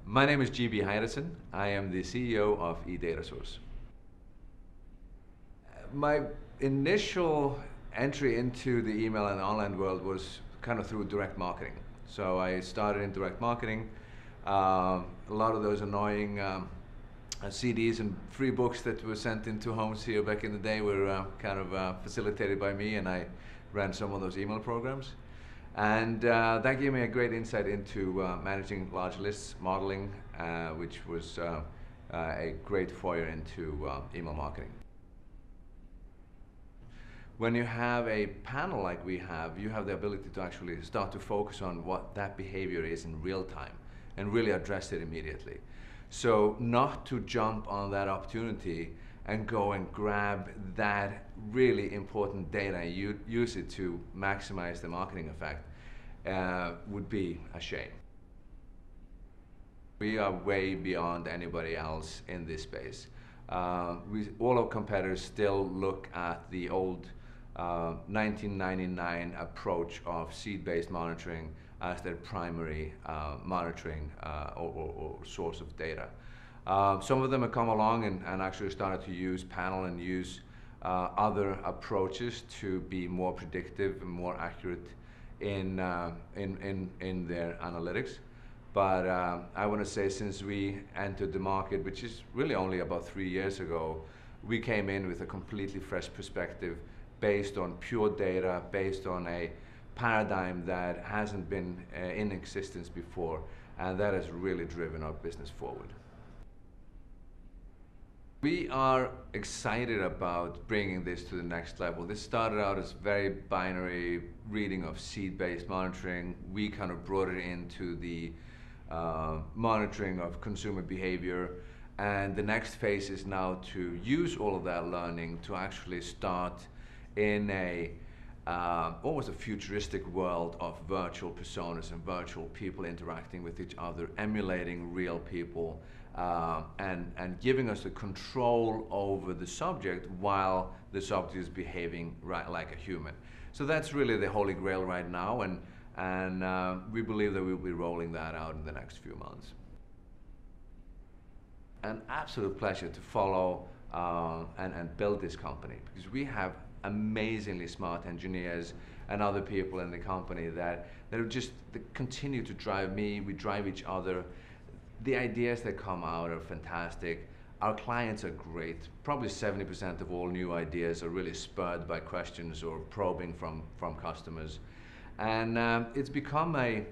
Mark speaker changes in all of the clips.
Speaker 1: My name is GB Heidersen. I am the CEO of eDataSource. My initial entry into the email and online world was kind of through direct marketing. So I started in direct marketing. A lot of those annoying CDs and free books that were sent into homes here back in the day were kind of facilitated by me, and I ran some of those email programs. And that gave me a great insight into managing large lists, modeling, which was a great foray into email marketing. When you have a panel like we have, you have the ability to actually start to focus on what that behavior is in real time and really address it immediately. So not to jump on that opportunity and go and grab that really important data and use it to maximize the marketing effect would be a shame. We are way beyond anybody else in this space. All our competitors still look at the old 1999 approach of seed-based monitoring as their primary monitoring or source of data. Some of them have come along and actually started to use panel and use other approaches to be more predictive and more accurate in their analytics. But I want to say, since we entered the market, which is really only about 3 years ago, we came in with a completely fresh perspective based on pure data, based on a paradigm that hasn't been in existence before, and that has really driven our business forward. We are excited about bringing this to the next level. This started out as very binary reading of seed-based monitoring. We kind of brought it into the monitoring of consumer behavior, and the next phase is now to use all of that learning to actually start in a almost a futuristic world of virtual personas and virtual people interacting with each other, emulating real people, and giving us the control over the subject while the subject is behaving right like a human. So that's really the holy grail right now, and we believe that we'll be rolling that out in the next few months. An absolute pleasure to follow and build this company, because we have amazingly smart engineers and other people in the company that continue to drive me. We drive each other. The ideas that come out are fantastic. Our clients are great. Probably 70% of all new ideas are really spurred by questions or probing from customers. And it's become a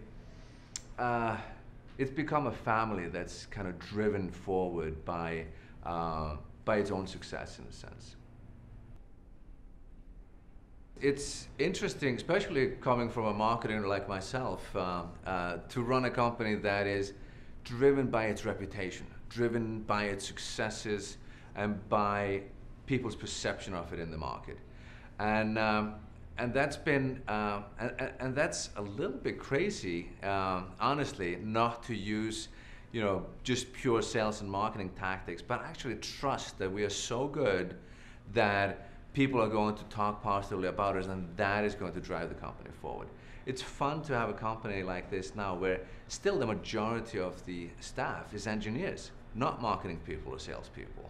Speaker 1: family that's kind of driven forward by its own success, in a sense. It's interesting, especially coming from a marketer like myself, to run a company that is driven by its reputation, driven by its successes, and by people's perception of it in the market. And that's been, and that's a little bit crazy, honestly, not to use, just pure sales and marketing tactics, but actually trust that we are so good that people are going to talk positively about us, and that is going to drive the company forward. It's fun to have a company like this now where still the majority of the staff is engineers, not marketing people or salespeople.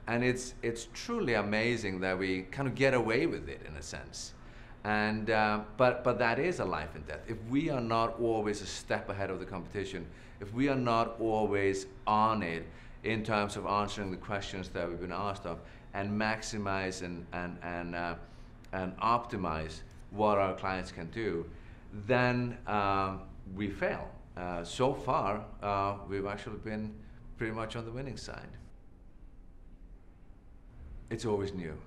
Speaker 1: And it's truly amazing that we kind of get away with it, in a sense. And but that is a life and death. If we are not always a step ahead of the competition, if we are not always on it in terms of answering the questions that we've been asked of, and maximize and optimize what our clients can do, then we fail. So far, we've actually been pretty much on the winning side. It's always new.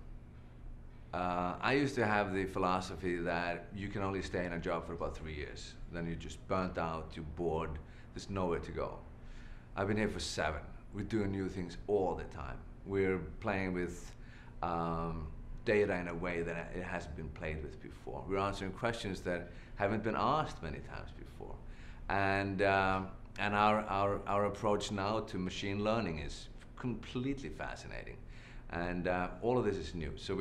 Speaker 1: I used to have the philosophy that you can only stay in a job for about 3 years. Then you're just burnt out, you're bored, there's nowhere to go. I've been here for 7. We're doing new things all the time. We're playing with data in a way that it hasn't been played with before. We're answering questions that haven't been asked many times before. And our approach now to machine learning is completely fascinating. And all of this is new. So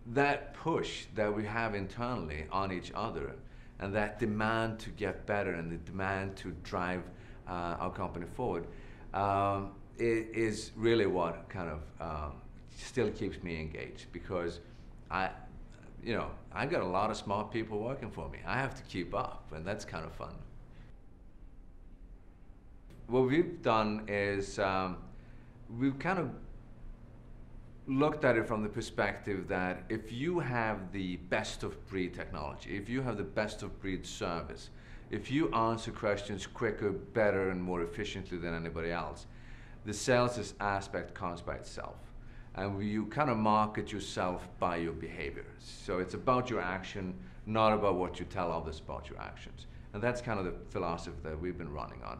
Speaker 1: that push that we have internally on each other and that demand to get better and the demand to drive our company forward is really what kind of still keeps me engaged, because I got a lot of smart people working for me. I have to keep up, and that's kind of fun. What we've done is we've kind of looked at it from the perspective that if you have the best of breed technology, if you have the best of breed service, if you answer questions quicker, better, and more efficiently than anybody else, the sales aspect comes by itself. And you kind of market yourself by your behavior. So it's about your action, not about what you tell others about your actions. And that's kind of the philosophy that we've been running on.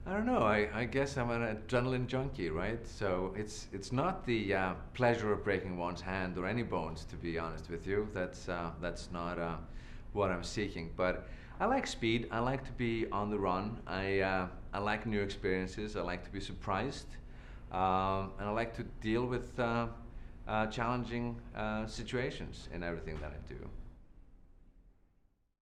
Speaker 1: I don't know, I guess I'm an adrenaline junkie, right? So it's not the pleasure of breaking one's hand or any bones, to be honest with you. That's not what I'm seeking. But I like speed, I like to be on the run, I like new experiences, I like to be surprised, and I like to deal with challenging situations in everything that I do.